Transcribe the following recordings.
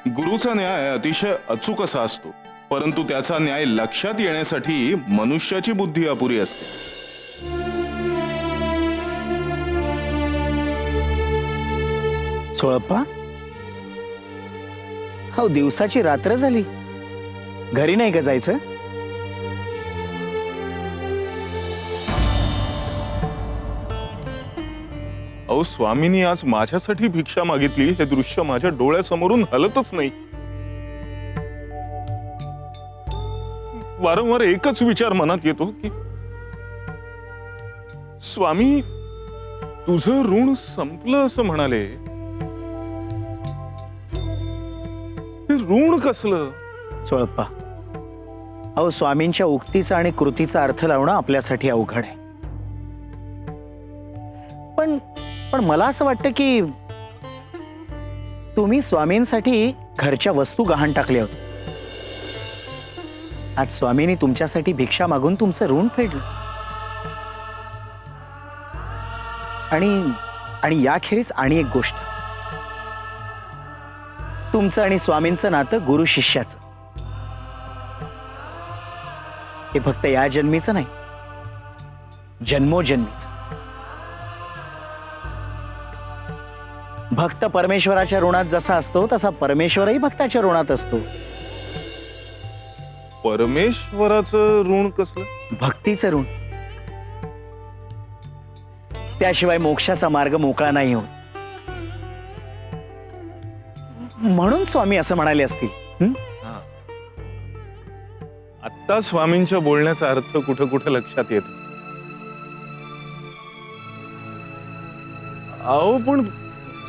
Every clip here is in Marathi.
गुरुचा न्याय अतिशय अचूक असा असतो, परंतु त्याचा न्याय लक्षात येण्यासाठी मनुष्याची बुद्धी अपुरी असते. सोळप्पा, हो दिवसाची रात्र झाली, घरी नाही का जायचं? अहो, स्वामींनी आज माझ्यासाठी भिक्षा मागितली हे दृश्य माझ्या डोळ्यासमोरून हलतच नाही. वारंवार एकच विचार मनात येतो की स्वामी तुझं ऋण संपलं असं म्हणाले. हे ऋण कसलं? सोळप्पा, अहो स्वामींच्या उक्तीचा आणि कृतीचा अर्थ लावणं आपल्यासाठी अवघड आहे. पण पण मला असं वाटतं की तुम्ही स्वामींसाठी घरच्या वस्तू गहाण टाकल्या होत्या. आज स्वामींनी तुमच्यासाठी भिक्षा मागून तुमचं ऋण फेडलं. आणि याखेरीज आणि एक गोष्ट, तुमचं आणि स्वामींचं नातं गुरु शिष्याचं हे फक्त या जन्मीचं नाही, जन्मोजन्मीचं. भक्त परमेश्वराच्या ऋणात जसा असतो तसा परमेश्वरही भक्ताच्या ऋणात असतो. परमेश्वराचं ऋण कसलं? भक्तीचं ऋण. त्याशिवाय मोक्षाचा मार्ग मोकळा नाही होत. म्हणून स्वामी असं म्हणाले असतील. आता स्वामींच्या बोलण्याचा अर्थ कुठं कुठं लक्षात येत. अहो, पण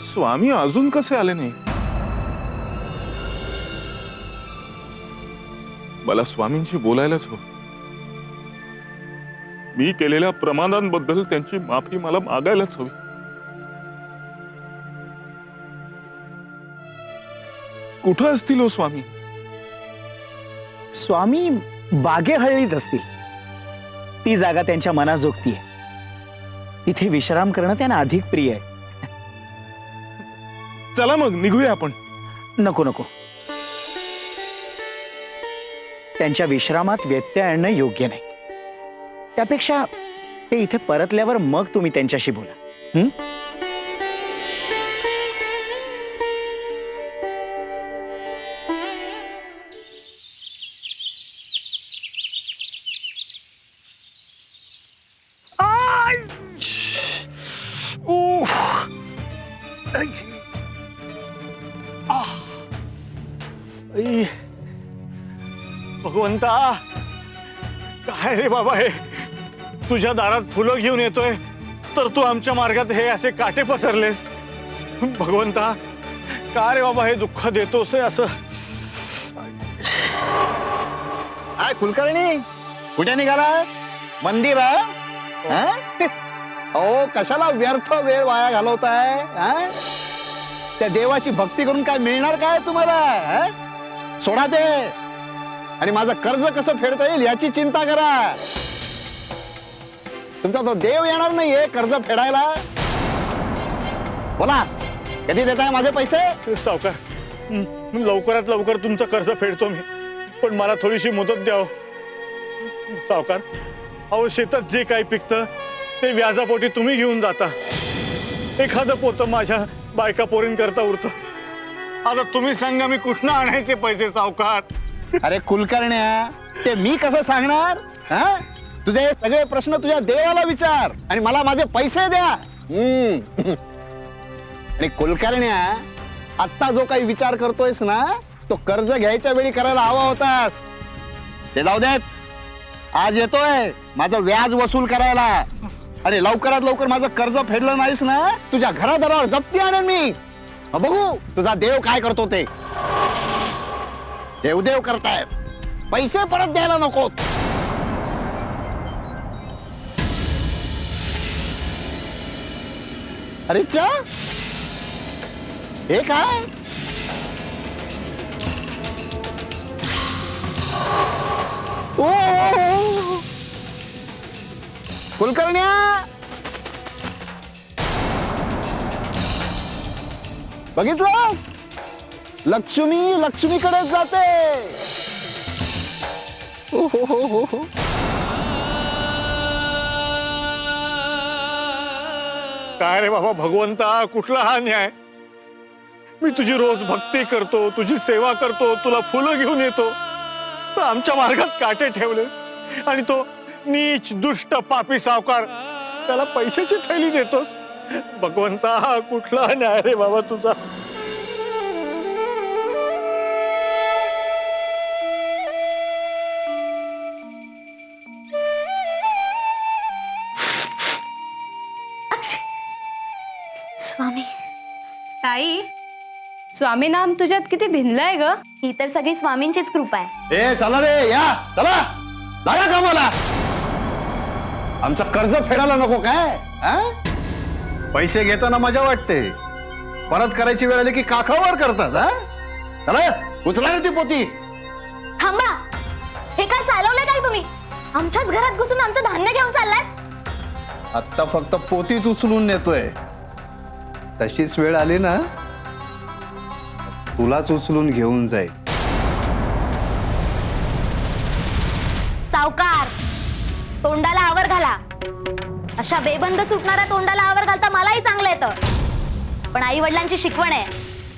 स्वामी अजून कसे आले नाही? मला स्वामींशी बोलायलाच हवं. मी केलेल्या प्रमादांबद्दल त्यांची माफी मला मागायलाच हवी. कुठं असतील हो स्वामी? स्वामी बागेहळ्ळीत असतील. ती जागा त्यांच्या मनाजोगती आहे. तिथे विश्राम करणं त्यांना अधिक प्रिय आहे. चला मग निघूया आपण. नको नको, त्यांच्या विश्रामात व्यत्यय आणणं योग्य नाही. त्यापेक्षा ते इथे परतल्यावर मग तुम्ही त्यांच्याशी बोला. भगवंता, काय रे बाबा हे? तुझ्या दारात फुलं घेऊन येतोय तर तू आमच्या मार्गात हे असे काटे पसरलेस. भगवंता, का रे बाबा हे दुःख देतोस असं? काय कुलकर्णी, कुठे निघाला? मंदिर? अहो, कशाला व्यर्थ वेळ वाया घालवताय? त्या देवाची भक्ती करून काय मिळणार काय तुम्हाला? सोडा ते आणि माझं कर्ज कसं फेडता येईल याची चिंता करा. तुमचा तो देव येणार नाहीये कर्ज फेडायला. बोला, कधी देताय माझे पैसे? सावकार, लवकरात लवकर तुमचं कर्ज फेडतो मी, पण मला थोडीशी मुदत द्या. सावकार, अहो शेतात जे काही पिकतं ते व्याजापोटी तुम्ही घेऊन जाता. एखादं पोतं माझ्या बायका पोरींकरता उरतं. आता तुम्ही सांगा मी कुठनं आणायचे पैसे सावकार? अरे कुलकर्ण्या, ते मी कसं सांगणार? तुझे सगळे प्रश्न तुझ्या देवाला विचार आणि मला माझे पैसे द्या. आणि कुलकर्ण्या, आत्ता जो काही विचार करतोयस ना, तो कर्ज घ्यायच्या वेळी करायला हवा होतास. ते जाऊ देत. आज येतोय माझं व्याज वसूल करायला आणि लवकरात लवकर माझं कर्ज फेडलं नाहीस ना, तुझ्या घरादारावर जप्ती आणेन मी. बघू तुझा देव काय करतो ते. देवदेव करताय, पैसे परत द्यायला नको. अरे चा, हे काय? ओ कुलकर्ण्या, बघितलं लक्ष्मी लक्ष्मीकडे जाते. हो हो हो हो हो. काय रे बाबा भगवंता, कुठला हा न्याय? मी तुझी रोज भक्ती करतो, तुझी सेवा करतो, तुला फुलं घेऊन येतो, तर आमच्या मार्गात काटे ठेवलेस आणि तो नीच दुष्ट पापी सावकार त्याला पैशाची थैली देतोस. भगवंता, हा कुठला न्याय रे बाबा तुझा? स्वामी, ताई, स्वामी नाम तुझ्यात किती भिनलंय ग. ही तर सगळी स्वामींचीच कृपा आहे. ए चला रे, या चला, लागा कामाला. आमचं कर्ज फेडायला नको काय? हा? पैसे घेताना मजा वाटते, परत करायची वेळ आली की काखावर करतात. हा, चला उचला रे ती पोती. थांबा, हे काय चालवलंय काय तुम्ही? आमच्याच घरात घुसून आमचं धान्य घेऊन चाललाय. आत्ता फक्त पोतीच उचलून नेतोय, तशीच वेळ आली ना तुलाच उचलून घेऊन जाईल. सावकार, तोंडाला आवर घाला. अशा बेबंद सुटणाऱ्या तोंडाला आवर घालता मलाही चांगलं येतं, पण आई वडिलांची शिकवण आहे,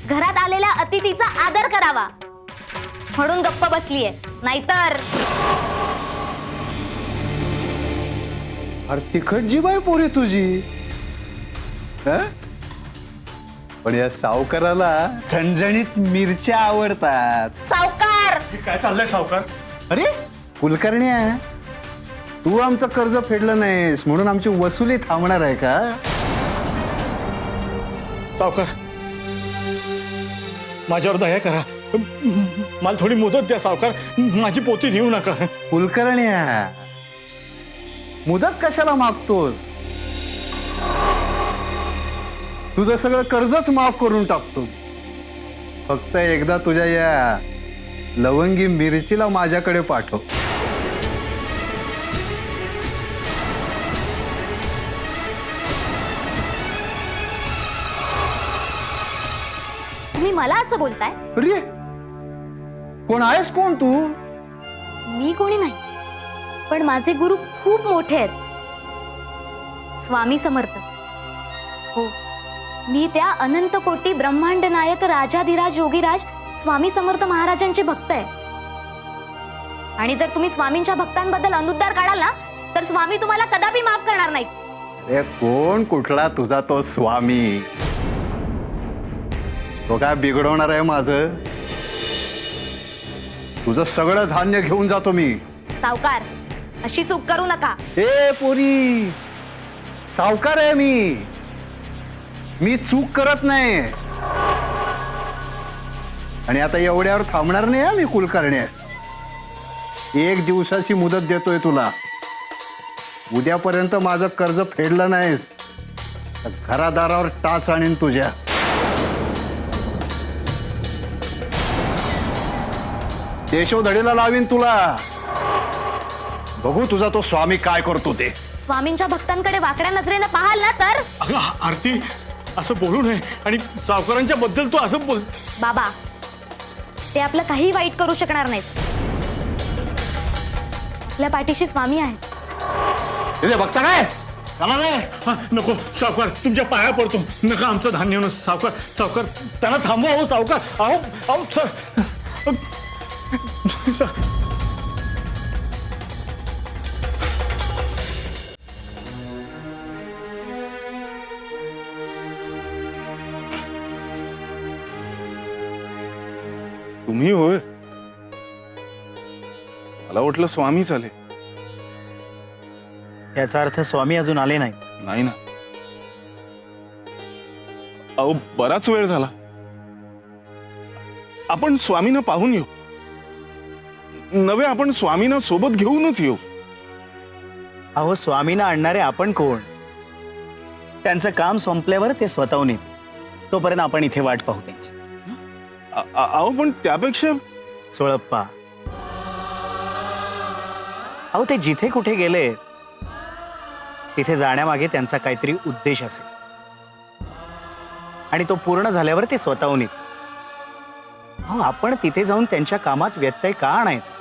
घरात आलेल्या अतिथीचा आदर करावा, म्हणून गप्प बसलीये. नाहीतर अरे तिखट जी बाय पोरी तुझी. हं? पण या सावकाराला झणझणीत मिरच्या आवडतात. सावकार, काय चाललंय सावकार? अरे कुलकर्ण्या, तू आमचं कर्ज फेडलं नाहीस म्हणून आमची वसुली थांबणार आहे का? सावकार, माझ्यावर दया करा, मला थोडी मुदत द्या सावकार, माझी पोती घेऊ नका. कुलकर्ण्या, मुदत कशाला मागतोस? तुझं सगळं कर्जच माफ करून टाकतो. फक्त एकदा तुझ्या या लवंगी मिरचीला माझ्याकडे पाठव. तुम्ही मला असं बोलताय? अरे कोण आहेस, कोण तू? मी कोणी नाही, पण माझे गुरु खूप मोठे आहेत, स्वामी समर्थ. हो, मी त्या अनंत कोटी ब्रह्मांड नायक राजाधिराज योगीराज स्वामी समर्थ महाराजांचे भक्त आहे. आणि जर तुम्ही स्वामींच्या भक्तांबद्दल अनुद्गार काढाल ना, तर स्वामी तुम्हाला कदापि माफ करणार नाहीत. अरे कोण कुठला तुझा तो स्वामी? तो काय बिघडवणार आहे माझं? तुझं सगळं धान्य घेऊन जातो मी. सावकार, अशी चूक करू नका. ए पोरी, सावकार आहे मी चूक करत नाही. आणि आता एवढ्यावर थांबणार नाही हा मी कुलकर्ण्या. 1 दिवसाची मुदत देतोय तुला. उद्यापर्यंत माझं कर्ज फेडलं नाहीस तर घरादारावर टाच आणीन तुझ्या. देशोधडीला लावीन तुला. बघू तुझा तो स्वामी काय करतो ते. स्वामींच्या भक्तांकडे वाकड्या नजरेनं पाहाल ना तर. अगं आरती, असं बोलू नये, आणि सावकारांच्या बद्दल तू असं बोल. बाबा, ते आपलं काही वाईट करू शकणार नाहीत. आपल्या पाठीशी स्वामी आहेत. बघता काय? चला रे. हा, नको सावकार, तुमच्या पाया पडतो, नका आमचं धान्य न. सावकार, सावकार, त्यांना थांबवा. हो सावकार, अहो अहो सर. तुम्ही होय? मला वाटलं स्वामीच आले. याचा अर्थ स्वामी अजून आले नाही. नाही ना. अहो, बराच वेळ झाला. आपण स्वामींना पाहून येऊ. नवे, आपण स्वामींना सोबत घेऊनच येऊ. अहो, स्वामींना आणणारे आपण कोण? त्यांचं काम संपल्यावर ते स्वतःहून येतील. तोपर्यंत आपण इथे वाट पाहू त्यांची. अहो, पण त्यापेक्षा सोळप्पा, अहो ते जिथे कुठे गेले तिथे जाण्यामागे त्यांचा काहीतरी उद्देश असेल, आणि तो पूर्ण झाल्यावर ते स्वतःहून येतील. अहो, आपण तिथे जाऊन त्यांच्या कामात व्यत्यय का आणायचा?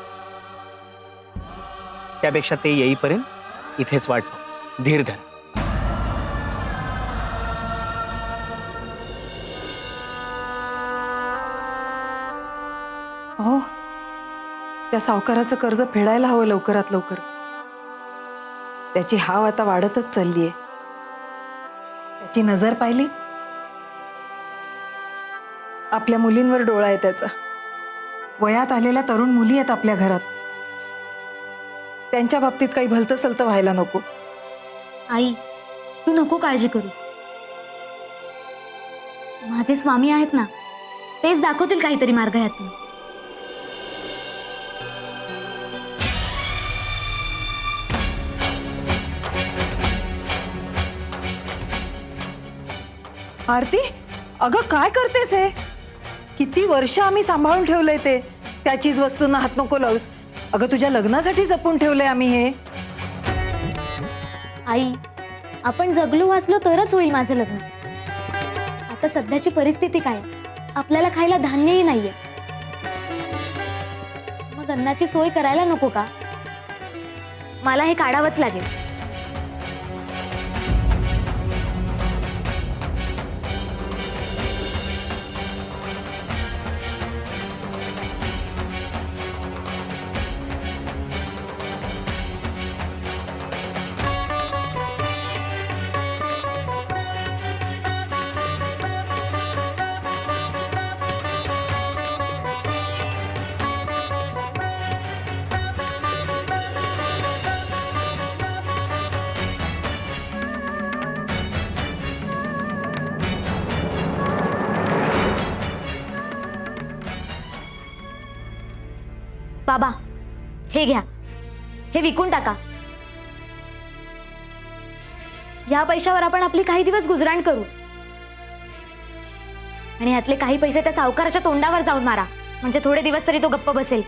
त्यापेक्षा ते येईपर्यंत इथेच वाट पाहू. धीर धर. हो, त्या सावकाराचं कर्ज फेडायला हवं लवकरात लवकर. त्याची हाव आता वाढतच चाललीये. त्याची नजर पाहिली, आपल्या मुलींवर डोळा आहे त्याचा. वयात आलेल्या तरुण मुली आहेत आपल्या घरात. त्यांच्या बाबतीत काही भलतं सलतं व्हायला नको. आई, तू नको काळजी करू. माझे स्वामी आहेत ना, तेच दाखवतील काहीतरी मार्ग यातून. आरती, अगं काय करतेस हे? किती वर्ष आम्ही सांभाळून ठेवलंय ते. त्याचीच वस्तूंना हात नको लावूस. अगं तुझ्या लग्नासाठी जपून ठेवलंय आम्ही हे. आई, आपण जगलो वाचलो तरच होईल माझं लग्न. आता सध्याची परिस्थिती काय? आपल्याला खायला धान्यही नाहीये. मग अन्नाची सोय करायला नको का? मला हे काढावंच लागेल. बाबा, हे घ्या. हे विकून टाका. या पैशावर आपण आपली काही दिवस गुजराण करू. आणि यातले काही पैसे त्या सावकाराच्या तोंडावर जाऊन मारा, म्हणजे थोडे दिवस तरी तो गप्प बसेल.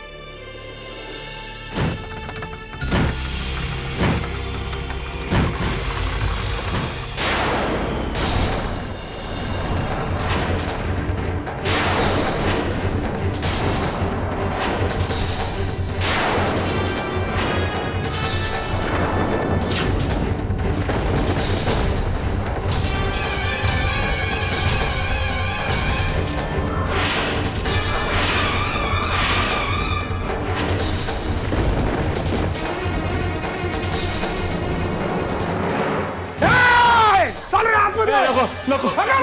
नको नको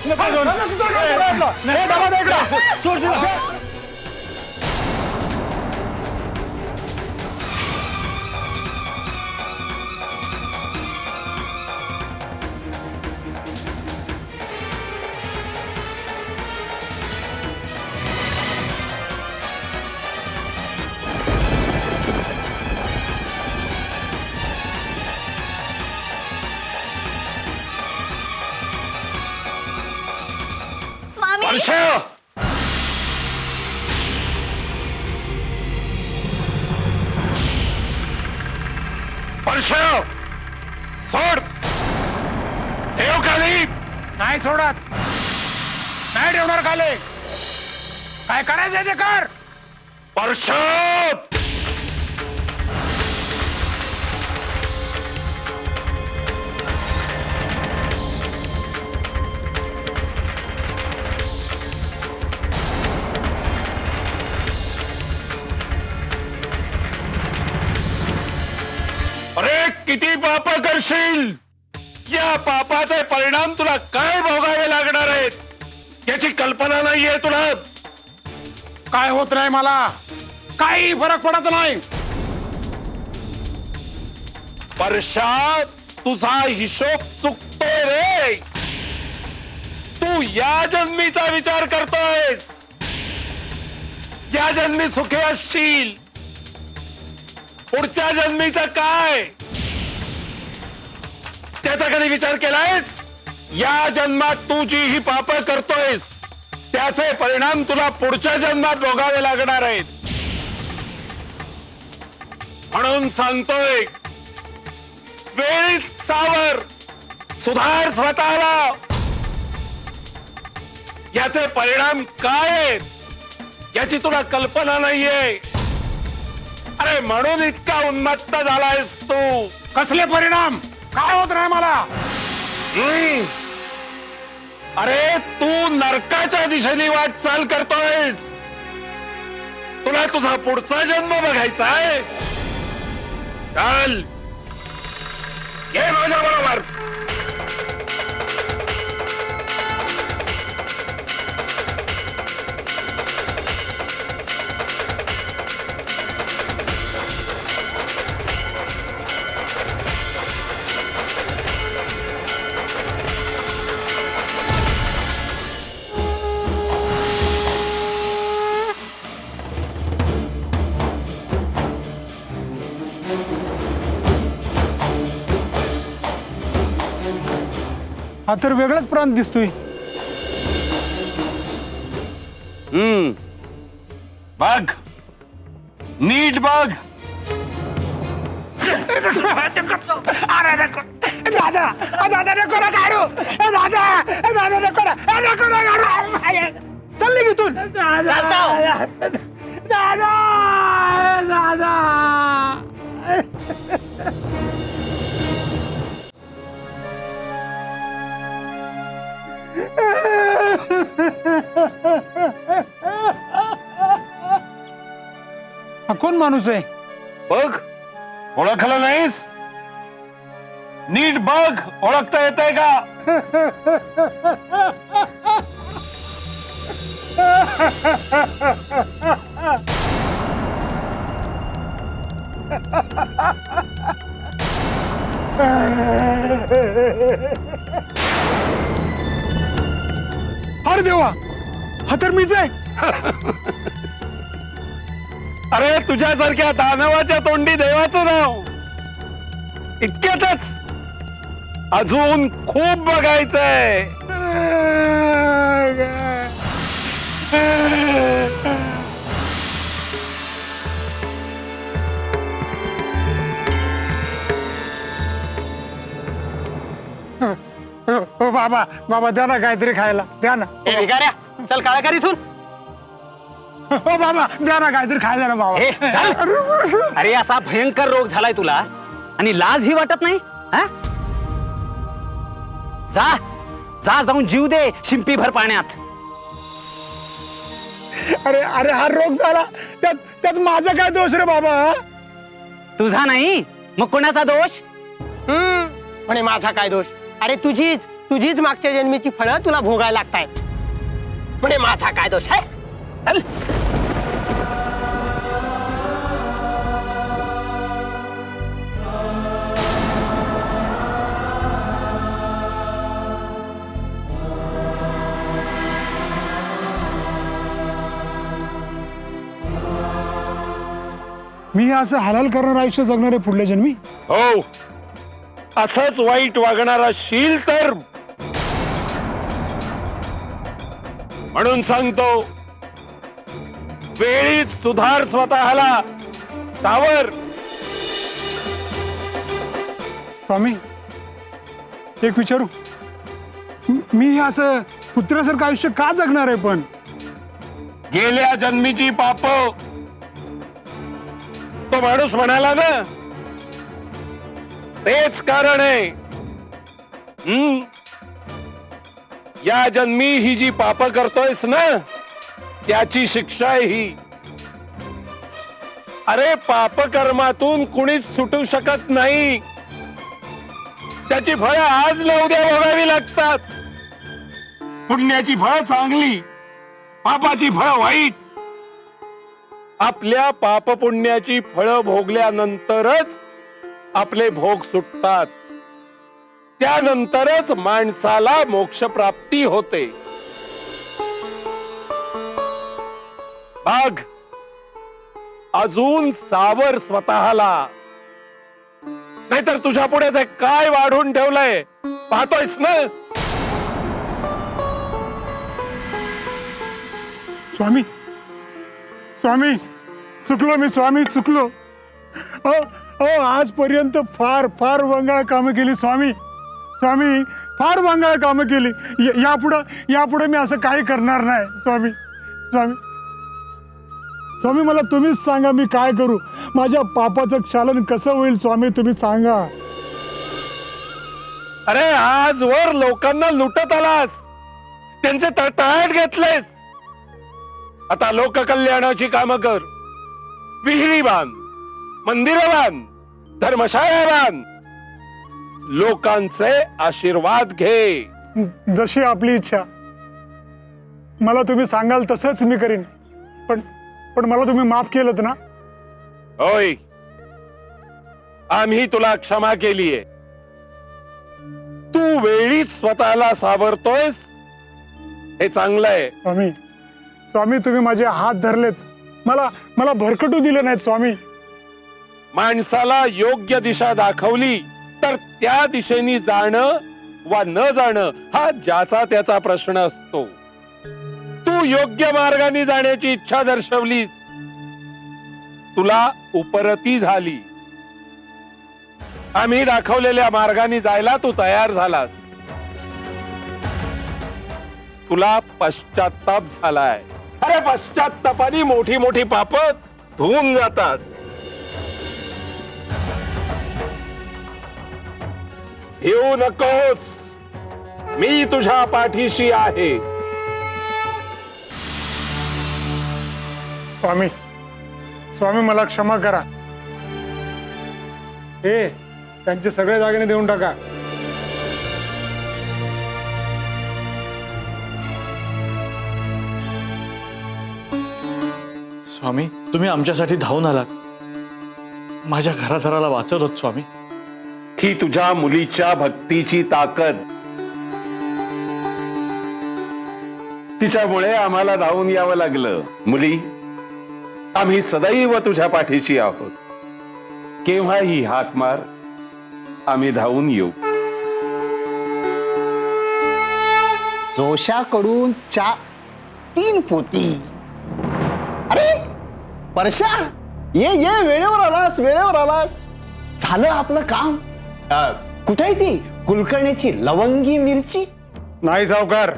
नको नको. स्वामी, सोड. ठेव खाली. नाही सोडत. नाही ठेवणार खाली. काय करायचंय ते कर. परशव, अरे किती पाप करशील, या पापाचे परिणाम तुला काय भोगावे लागणार आहेत याची कल्पना नाहीये तुला. काय होत नाही मला, काही फरक पडत नाही. वर्षात तुझा हिशोब चुकतोय रे. तू या जन्मीचा विचार करतोयस. या जन्मी सुखी असशील, पुढच्या जन्मीचं काय त्याचा कधी विचार केलायस? या जन्मात तू जी ही पाप करतोयस त्याचे परिणाम तुला पुढच्या जन्मात भोगावे लागणार आहेत. म्हणून सांगतोय, वेळीच सावर, सुधार स्वतःला. याचे परिणाम काय आहेत याची तुला कल्पना नाहीये. अरे म्हणून इतका उन्मत्त झालायस तू. कसले परिणाम? काय होत नाही मला? अरे तू नरकाच्या दिशेने वाटचाल करतोयस. तुला तुझा पुढचा जन्म बघायचा आहे. चल ये माझ्या बरोबर. हा तर वेगळाच प्रांत दिसतोय. बघ नीट बघ. दादा दादा नको ना काढू. दादा दादा नको ना नको ना काढू. चालले की इथून. दादा दादा दादा. हा कोण माणूस आहे? बघ ओळखलं नाहीस? नीट बघ ओळखता येतंय का? अरे देवा, हा तर मीच आहे. अरे तुझ्यासारख्या दानवाच्या तोंडी देवाचं नाव. इतक्यातच अजून खूप बघायचंय. हो बाबा बाबा द्या ना काहीतरी खायला. द्या ना. चल काळा कर इथून. हो बाबा द्या ना काहीतरी खायला ना बाबा. अरे असा भयंकर रोग झालाय तुला आणि लाज ही वाटत नाही हा? जा जा जाऊन जीव दे शिंपी भर पाण्यात. अरे अरे हा रोग झाला त्यात त्यात माझा काय दोष रे बाबा? तुझा नाही मग कोणाचा दोष? म्हणे माझा काय दोष? अरे तुझीच मागच्या जन्मीची फळं तुला भोगायला लागतायत. म्हणे माझा काय दोष आहे? चल. मी असं हलाल करणार आयुष्य जगणार आहे पुढल्या जन्मी. हो असंच वाईट वागणारा शील तर. म्हणून सांगतो वेळीच सुधार स्वतःला. सावर. स्वामी एक विचारू. मी असं कुत्र्यासारखं आयुष्य का जगणार आहे पण? गेल्या जन्मीची पाप तो माणूस म्हणाला ना, तेच कारण आहे. या जन्मी ही जी पाप करतोयस ना त्याची शिक्षा आहे ही. अरे पाप कर्मातून कुणीच सुटू शकत नाही. त्याची फळं आज न उद्या भोगावी लागतात. पुण्याची फळं चांगली, पापाची फळं वाईट. आपल्या पाप पुण्याची फळं भोगल्यानंतरच आपले भोग सुटतात. त्यानंतरच माणसाला मोक्ष प्राप्ती होते. बघ अजून सावर स्वतःला, नाहीतर तुझ्या पुढे ते काय वाढून ठेवलंय पाहतोयस ना. स्वामी स्वामी चुकलो मी. स्वामी चुकलो. आजपर्यंत फार फार वंगाळ कामं केली स्वामी. स्वामी फार वांगाळ कामं केली. यापुढे मी असं काही करणार नाही. स्वामी स्वामी स्वामी, मला तुम्हीच सांगा मी काय करू. माझ्या पापाचं क्षालन कसं होईल स्वामी, तुम्ही सांगा. अरे आजवर लोकांना लुटत आलास, त्यांचे तळतळाट घेतलेस. आता लोककल्याणाची कामं कर. विहिरी बांध, मंदिरं बांध, धर्मशाळा बांध. लोकांचे आशीर्वाद घे. जशी आपली इच्छा. मला तुम्ही सांगाल तसंच मी करीन. पण मला तुम्ही माफ केलं ना? होय, आम्ही तुला क्षमा केलीये. तू वेळीच स्वतःला सावरतोयस, हे चांगलं आहे. स्वामी तुम्ही माझे हात धरलेत, मला भरकटू दिले नाहीत स्वामी. माणसाला योग्य दिशा दाखवली तर त्या दिशेने जाणं वा न जाणं हा ज्याचा त्याचा प्रश्न असतो. तू योग्य मार्गाने जाण्याची इच्छा दर्शवलीस, तुला उपरती झाली. आम्ही दाखवलेल्या मार्गाने जायला तू तयार झालास. तुला पश्चाताप झालाय. अरे पश्चात्तापाने मोठी मोठी पाप धुवून जातात. येऊ नकोस, मी तुझ्या पाठीशी आहे. स्वामी मला क्षमा करा. त्यांचे सगळे दागिने देऊन टाका. स्वामी तुम्ही आमच्यासाठी धावून आलात, माझ्या घरादाराला वाचवलं स्वामी. ही तुझ्या मुलीच्या भक्तीची ताकद. तिच्यामुळे आम्हाला धावून यावं लागलं. मुली, आम्ही सदैव तुझ्या पाठीशी आहोत. केव्हाही हाक मार, आम्ही धावून येऊ. जोशाकडून 3 पोती. अरे परशा, ये वेळेवर आलास. झालं आपलं काम. कुठे आहे ती कुलकर्णीची लवंगी मिरची? नाही सावकार,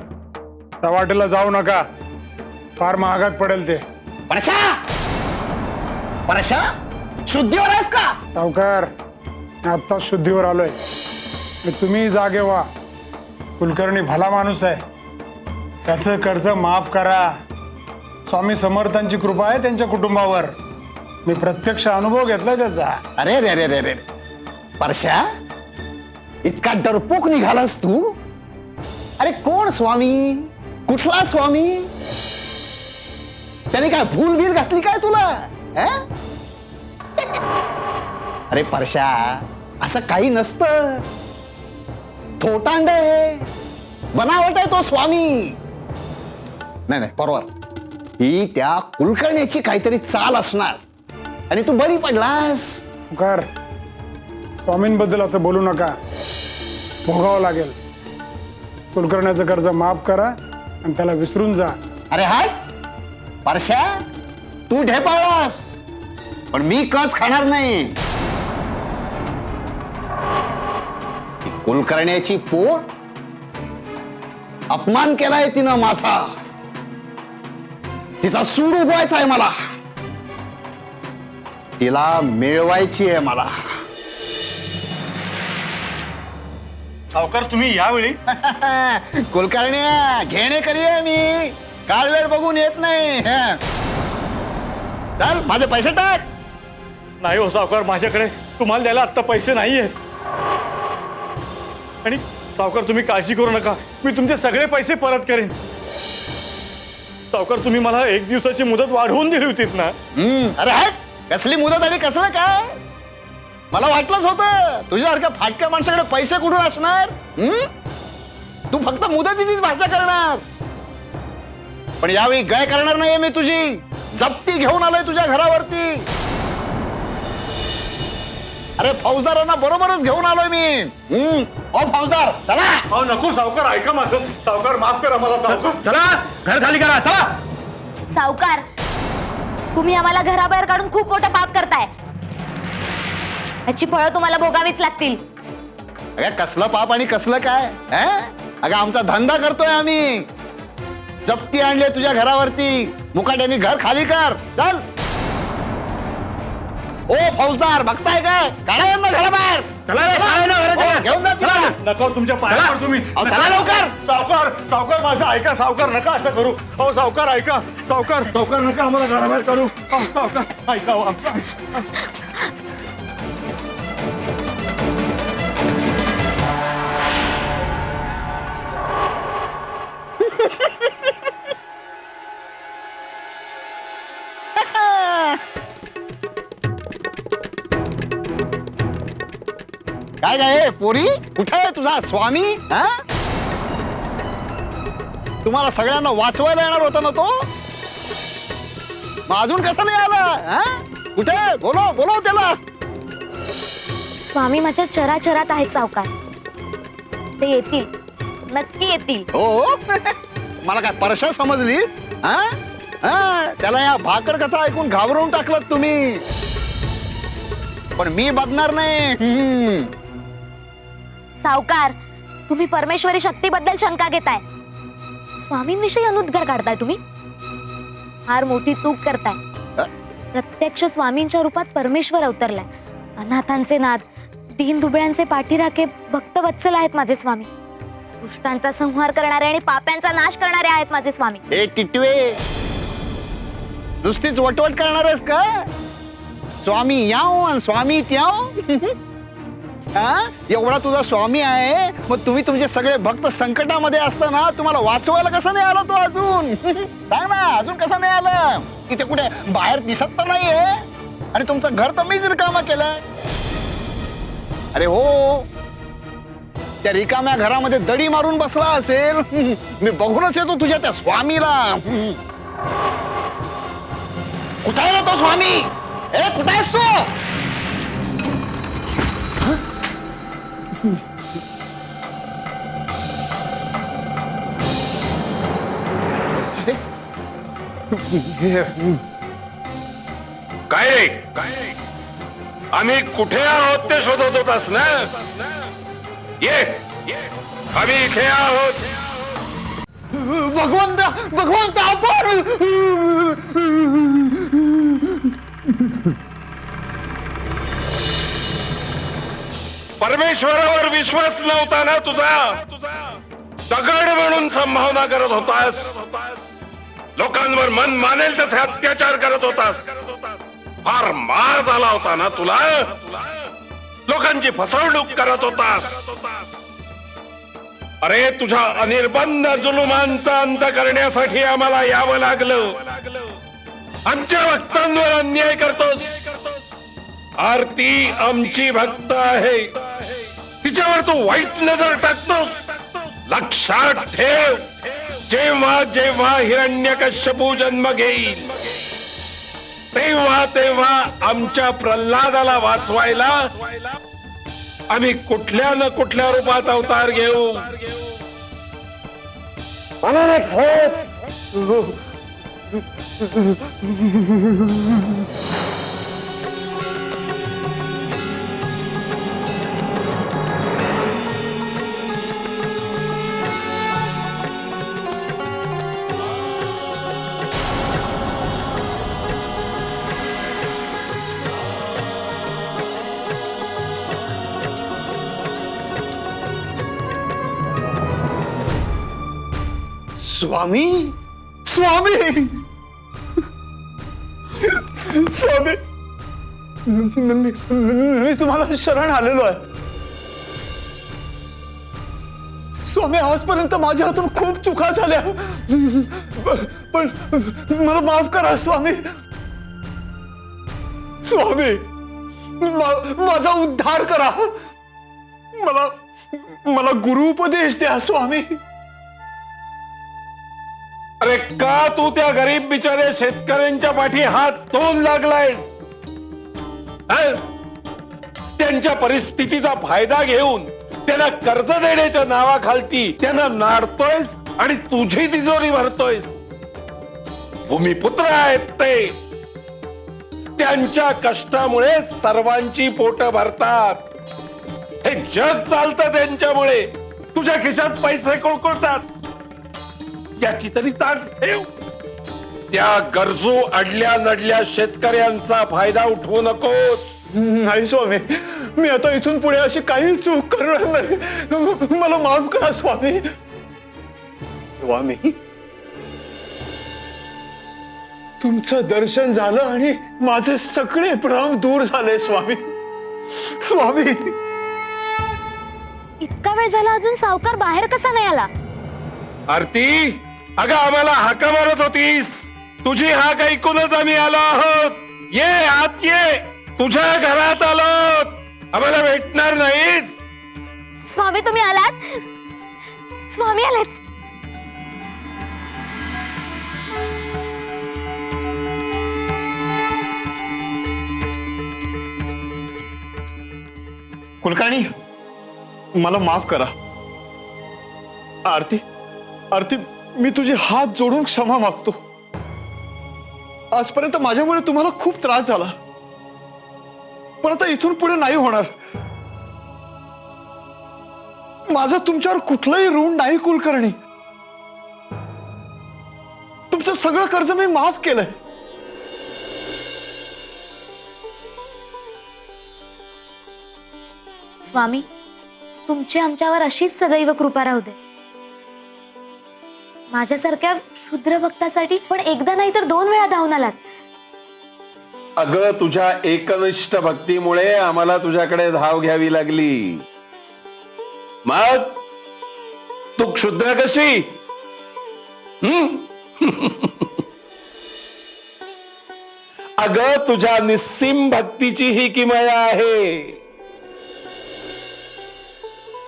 त्या वाटेला जाऊ नका, फार महागात पडेल ते. परशा शुद्धीवर आहेस का? सावकार, आता शुद्धीवर आलोय. तुम्ही जागे व्हा. कुलकर्णी भला माणूस आहे, त्याचं कर्ज माफ करा. स्वामी समर्थांची कृपा आहे त्यांच्या कुटुंबावर. मी प्रत्यक्ष अनुभव घेतलाय त्याचा. अरे रे रे रे रे परशा, इतका डरपोक निघालास तू? अरे कोण स्वामी? कुठला स्वामी? त्याने काय भूल बील घातली काय तुला? अरे परशा, असं काही नसतं. थोटांड आहे, बनावट आहे तो स्वामी. नाही बरोबर, ही त्या कुलकर्ण्याची काहीतरी चाल असणार आणि तू बळी पडलास. सावकार, स्वामींबद्दल असं बोलू नका, भोगावं लागेल. कुलकर्ण्याचं कर्ज माफ करा आणि त्याला विसरून जा. अरे हाय परशा, तू ढेपाळास, पण मी कच खाणार नाही. कुलकर्ण्याची पोर अपमान केलाय तिनं माझा. तिचा सूड उगवायचा आहे मला. तिला मिळवायची आहे मला. सावकार तुम्ही यावेळी कुलकर्ण्या घेणे आहे मी. काळ वेळ बघून येत नाही. चल माझे पैसे टाक. नाही हो सावकार, माझ्याकडे तुम्हाला द्यायला आता पैसे नाहीयेत. आणि सावकार तुम्ही काळजी करू नका, मी तुमचे सगळे पैसे परत करेन. सावकार तुम्ही मला 1 दिवसाची मुदत वाढवून दिली होतीत ना? अरे हट, कसली मुदत आणि कसलं काय? मला वाटलंच होतं तुझ्यासारख्या फाटक्या माणसाकडे पैसे कुठून असणार. तू फक्त मुदतीचीच भाषा करणार. पण यावेळी गय करणार नाहीये मी. तुझी जप्ती घेऊन आलोय तुझ्या घरावरती. अरे फौजदारांना बरोबरच घेऊन आलोय मी. ओ फौजदार चला. अहो नको सावकार, ऐका माझं. सावकार माफ करा मला. सावकार चला, घर खाली करा. चला. सावकार, तुम्ही आम्हाला घराबाहेर काढून खूप मोठं पाप करताय. याची फळं तुम्हाला भोगावीच लागतील. अगं कसलं पाप आणि कसलं काय अगं आमचा धंदा करतोय आम्ही. जप्ती आणली तुझ्या घरावरती, मुकाट्याने घर खाली कर. चल. ओ फौजदार बघताय काय, काढा यांना घराबाहेर. हो, घेऊन जा तिला. नको, तुमच्या पाया पडतो मी. अहो, चला लवकर. सावकार, सावकार माझं ऐका. सावकार नका असं करू. हो सावकार ऐका. सावकार, सावकार नका आम्हाला घराबाहेर करू. अहो, सावकार ऐका. हो, आमचं काय काय पोरी, कुठे आहे तुझा स्वामी? हा, तुम्हाला सगळ्यांना वाचवायला येणार होता ना तो, मग अजून कसं नाही आला? कुठे? बोलो बोलो त्याला. स्वामी माझ्या चराचरात आहेत सावकार. ते येतील, नक्की येतील. हो मला काय परशा समजलीस? त्याला या भाकड कथा ऐकून घाबरवून टाकलात तुम्ही, पण मी बदणार नाही. सावकार, तुम्ही परमेश्वरी शक्तीबद्दल शंका घेताय. स्वामींविषयी अनुद्गार काढताय तुम्ही. फार मोठी चूक करताय. प्रत्यक्ष स्वामींच्या रूपात परमेश्वर अवतरलाय. अनाथांचे नाथ, दीन दुबळ्यांचे पाठीराखे, भक्तवत्सल आहेत माझे स्वामी. दुष्टांचा संहार करणारे आणि पाप्यांचा नाश करणारे आहेत माझे स्वामी. हे टिटवे, नुसतीच वटवट करणार आहेस का? स्वामी याव आणि स्वामी त्याव. एवढा तुझा स्वामी आहे, मग तुम्ही तुमचे सगळे भक्त संकटामध्ये असताना तुम्हाला वाचवायला कसं नाही आला तो अजून? सांग ना, अजून कसं नाही आलं? इथे कुठे बाहेर दिसत तर नाहीये, आणि तुमचं घर तर मीच रिकामा केलंय. अरे हो, त्या रिकाम्या घरामध्ये दडी मारून बसला असेल. मी बघूनच येतो तुझ्या त्या स्वामीला. कुठे आहे रे तो स्वामी? कुठे आहेस तू? काय रे, आम्ही कुठे आहोत ते शोधत होतास ना? ये, आम्ही इथे आहोत. भगवंत भगवंत आपण परमेश्वरावर विश्वास नव्हता ना तुझा? दगड म्हणून संभावना करत होतास. लोकांवर मन मानेल तसे अत्याचार करत होतास. फार मार झाला होता ना तुला? लोकांची फसवणूक करत होतास. अरे तुझ्या अनिर्बंध जुलुमांचा अंत करण्यासाठी आम्हाला यावं लागलं. आमच्या भक्तांवर अन्याय करतोस. आरती आमची भक्त आहे, तिच्यावर तू वाईट नजर टाकतोस. लक्षात ठेव, जेव्हा जेव्हा हिरण्यकश्यपू जन्म घेईल, तेव्हा तेव्हा आमच्या प्रल्हादाला वाचवायला आम्ही कुठल्या न कुठल्या रूपात अवतार घेऊ. स्वामी, स्वामी, स्वामी, मी तुम्हाला शरण आलेलो आहे. स्वामी, आजपर्यंत माझ्या हातून खूप चुका झाल्या, पण मला माफ करा स्वामी. स्वामी, माझा उद्धार करा. मला गुरु उपदेश द्या स्वामी. अरे का तू त्या गरीब बिचारे शेतकऱ्यांच्या पाठी हात धुवून लागलाय? त्यांच्या परिस्थितीचा फायदा घेऊन त्यांना कर्ज देण्याच्या नावाखालती त्यांना नाडतोयस आणि तुझी तिजोरी भरतोयस. भूमिपुत्र आहेत ते, त्यांच्या कष्टामुळे सर्वांची पोट भरतात. हे जग चालतं त्यांच्यामुळे. तुझ्या खिशात पैसे कोळकोळतात याची तरी ताट ठेव. त्या गरजू अडल्या नडल्या शेतकऱ्यांचा फायदा उठवू नकोस. नाही स्वामी, मी आता इथून पुढे अशी काही चूक करणार नाही. मला माफ करा स्वामी. स्वामी, तुमचं दर्शन झालं आणि माझे सगळे भ्रम दूर झाले स्वामी. स्वामी, इतका वेळ झाला अजून सावकार बाहेर कसा नाही आला? आरती, अगं आम्हाला हाका मारत होतीस. तुझी हाक ऐकूनच आम्ही आलो आहोत. ये आत ये, तुझ्या घरात आलो. आम्हाला भेटणार नाहीस? स्वामी तुम्ही आलात? स्वामी आलेत. कुलकर्णी, मला माफ करा. आरती, आरती, मी तुझे हात जोडून क्षमा मागतो. आजपर्यंत माझ्यामुळे तुम्हाला खूप त्रास झाला, पण आता इथून पुढे नाही होणार. माझा तुमच्यावर कुठलंही ऋण नाही कुलकर्णी. तुमचं सगळं कर्ज मी माफ केलंय. स्वामी, तुमची आमच्यावर अशीच सदैव कृपा राहू दे. माझ्यासारख्या क्षुद्र भक्तासाठी पण एकदा नाही तर 2 वेळा धावून आलात. अगं तुझ्या एकनिष्ठ भक्तीमुळे आम्हाला तुझ्याकडे धाव घ्यावी लागली. मग तू क्षुद्र कशी? अगं तुझ्या निस्सीम भक्तीची ही किमया आहे.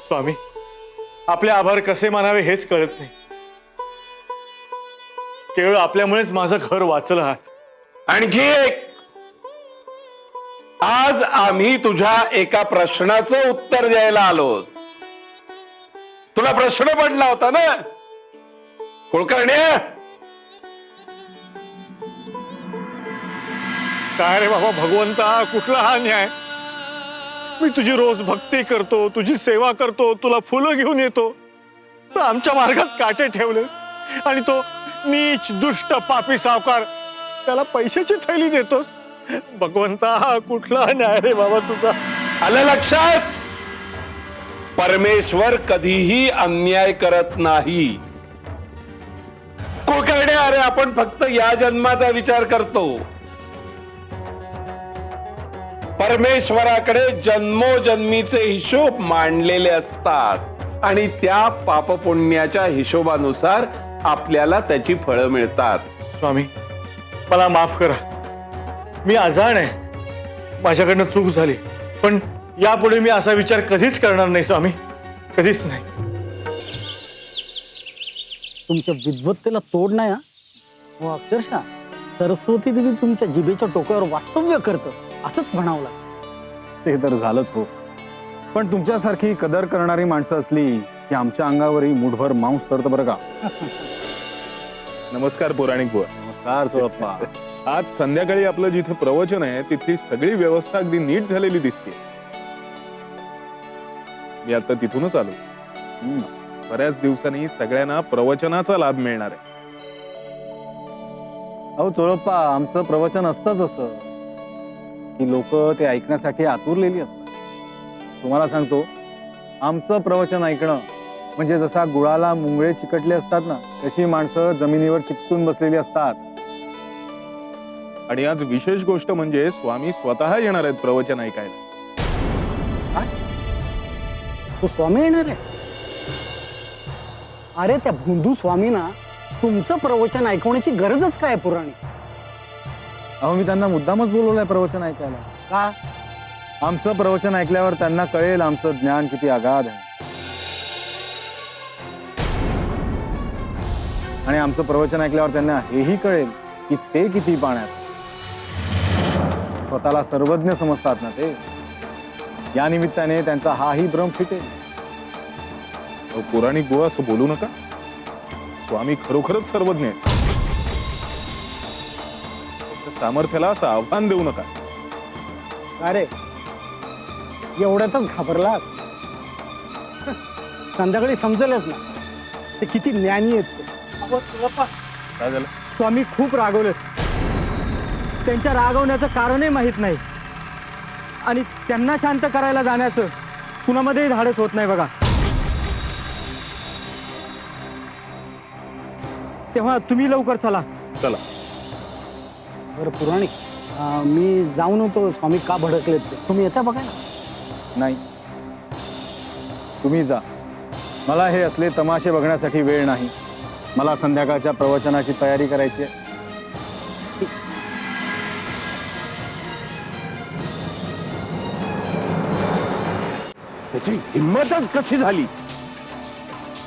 स्वामी, आपले आभार कसे मानावे हेच कळत नाही. केवळ आपल्यामुळेच माझं घर वाचलं आज. आणखी एक, आज आम्ही तुझ्या एका प्रश्नाचं उत्तर द्यायला आलो. तुला प्रश्न पडला होता ना कुलकर्ण्या? काय रे बाबा भगवंता, कुठला हा न्याय? मी तुझी रोज भक्ती करतो, तुझी सेवा करतो, तुला फुलं घेऊन येतो, तर आमच्या मार्गात काटे ठेवलेस आणि तो नीच दुष्ट पापी सावकार त्याला पैशाची थैली देतोस. भगवंता, हा कुठला न्याय रे बाबा तुझा? आलं लक्षात? परमेश्वर कधीही अन्याय करत नाही. कुलकर्ण्या, अरे आपण फक्त या जन्माचा विचार करतो. परमेश्वराकडे जन्मोजन्मीचे हिशोब मांडलेले असतात आणि त्या पापपुण्याच्या हिशोबानुसार आपल्याला त्याची फळं मिळतात. स्वामी, मला माफ करा. मी अजाण आहे, माझ्याकडनं चूक झाली, पण यापुढे मी असा विचार कधीच करणार नाही स्वामी, कधीच नाही. तुमच्या विद्वत्तेला तोड नाही हा. हो, अक्षरशः सरस्वती देवी तुमच्या जिभेच्या टोकावर वास्तव्य करतं असंच म्हणावं लागतं. ते तर झालंच हो, पण तुमच्यासारखी कदर करणारी माणसं असली की आमच्या अंगावरही मुठभर मांस सरतं बरं का. नमस्कार पौराणिक बुवा. नमस्कार चोळप्पा. आज संध्याकाळी आपलं जिथे प्रवचन आहे तिथली सगळी व्यवस्था अगदी नीट झालेली दिसते. मी आता तिथूनच आलो. बऱ्याच दिवसांनी सगळ्यांना प्रवचनाचा लाभ मिळणार आहे. अहो चोळप्पा, आमचं प्रवचन असतंच असं की लोक ते ऐकण्यासाठी आतुरलेली असतात. तुम्हाला सांगतो, आमचं प्रवचन ऐकणं म्हणजे जसा गुळाला मुंगळे चिकटले असतात ना, तशी माणसं जमिनीवर चिकटून बसलेली असतात. आणि आज विशेष गोष्ट म्हणजे स्वामी स्वतः येणार आहेत प्रवचन ऐकायला. तो स्वामी येणार आहे? अरे त्या भोंदू स्वामींना तुमचं प्रवचन ऐकवण्याची गरजच काय पुराणी? अहो, मी त्यांना मुद्दामच बोलवलंय प्रवचन ऐकायला. का? आमचं प्रवचन ऐकल्यावर त्यांना कळेल आमचं ज्ञान किती अगाध आहे. आणि आमचं प्रवचन ऐकल्यावर त्यांना हेही कळेल की ते किती पाण्यात. स्वतःला सर्वज्ञ समजतात ना ते. या निमित्ताने त्यांचा हाही भ्रम फिटेल. अहो, पौराणिक बुवा, असं बोलू नका. स्वामी खरोखरच सर्वज्ञ आहेत. सामर्थ्याला असं आव्हान देऊ नका. अरे एवढ्यातच घाबरलात? संध्याकाळी समजेलच ना ते किती ज्ञानी आहेत ते. काय झालं? स्वामी खूप रागवलेत. त्यांच्या रागवण्याचं कारणही माहीत नाही आणि त्यांना शांत करायला जाण्याचं कुणामध्येही धाडस होत नाही बघा. तेव्हा तुम्ही लवकर चला. चला. बरं पुराणिक, मी जाऊन होतो स्वामी का भडकलेत ते. तुम्ही येता बघा ना. नाही, तुम्ही जा. मला हे असले तमाशे बघण्यासाठी वेळ नाही. मला संध्याकाळच्या प्रवचनाची तयारी करायची आहे. त्याची हिंमतच कशी झाली.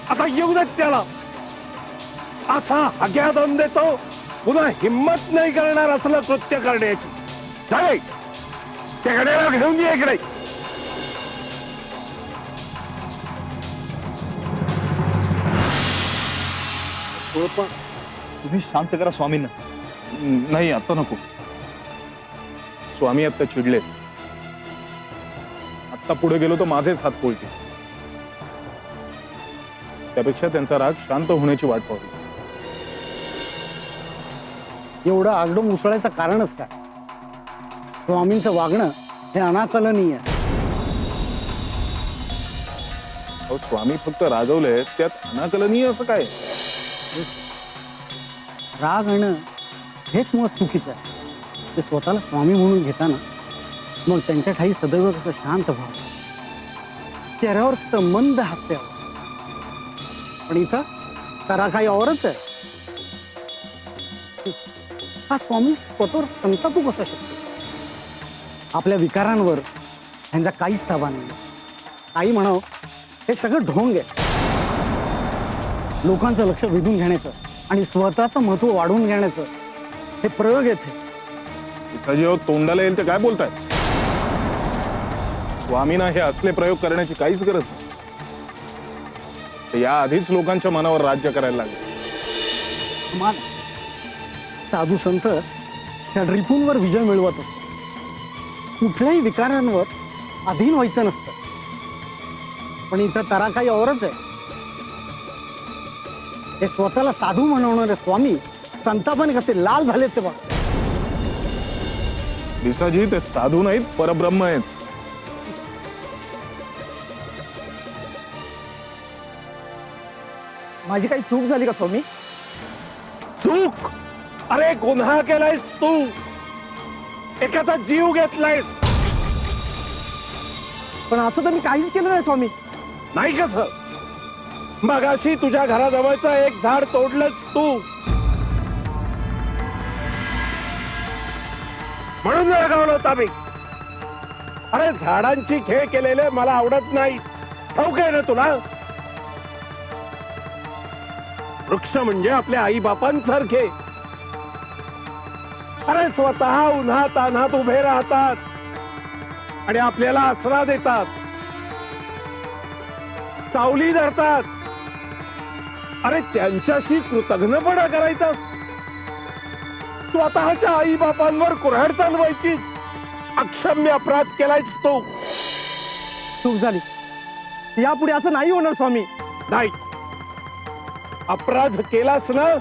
आता येऊ देत त्याला. असा हग्या दम देतो, पुन्हा हिंमत नाही करणार असलं कृत्य करण्याची. चालेल, त्या गड्याला घेऊन ये इकडे. तुम्ही शांत करा स्वामींना. नाही, आता नको. स्वामी आता चिडलेत. आता पुढे गेलो तर माझेच हात पोळतील. त्यापेक्षा त्यांचा राग शांत होण्याची वाट पाहू. एवढं आगडं उसळायचं कारणच काय? स्वामींचं वागणं हे अनाकलनीय आहे. अहो, स्वामी फक्त रागवले, त्यात अनाकलनीय असं काय? राग आणणं हेच मुळात चुकीचं आहे. ते स्वतःला स्वामी म्हणून घेताना मग त्यांच्या ठाई सदैव कसं शांत व्हावं, चेहऱ्यावर कसं मंद हास्य यावं. पण इथं करा काही औरच आहे. हा स्वामी स्वतःवर संतापू कसा शकतो? आपल्या विकारांवर त्यांचा काहीच ताबा नाही. काही म्हणावं, हे सगळं ढोंग आहे. लोकांचं लक्ष वेधून घेण्याचं आणि स्वतःचं महत्व वाढवून घेण्याचं हे प्रयोग येते. इथं जेव्हा तोंडाला येईल ते काय बोलताय? स्वामींना हे असले प्रयोग करण्याची काहीच गरज नाही. ते या आधीच लोकांच्या मनावर राज्य करायला लागले. मान साधू संत षड्रिपूंवर विजय मिळवत असतात. कुठल्याही विकारांवर अधीन व्हायचं नसतं. पण इथं तरा काही औरच आहे. हे स्वतःला साधू म्हणवणारे स्वामी संतापाने कसे लाल झालेत ते बघ. दिसाजी ते साधू नाहीत, परब्रह्म आहेत. माझी काही चूक झाली का स्वामी? चूक? अरे गुन्हा केलायस तू. एखादा जीव घेतलायस. पण असं तर मी काहीच केलं नाही स्वामी. नाही कसं? मगाशी तुझ्या घराजवळचं एक झाड तोडलंस तू. म्हणून रागावलो होता मी. अरे झाडांची खेळ केलेले मला आवडत नाही. ठाऊक आहे ना तुला? वृक्ष म्हणजे आपल्या आई बापांसारखे. अरे स्वतः उन्हात तान्हात उभे राहतात आणि आपल्याला आसरा देतात, सावली धरतात. अरे त्यांच्याशी कृतज्ञपणा करायचा. स्वतःच्या आई बापांवर कुऱ्हाड चालवायची. अक्षम्य अपराध केलायस तो. चूक झाली. यापुढे असं नाही होणार स्वामी. नाही, अपराध केलास ना,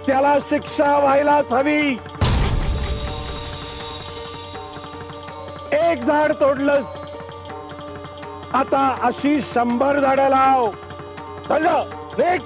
त्याला शिक्षा व्हायलाच हवी. एक झाड तोडलंस, आता अशी 100 झाडं लाव. चल जा, निघ.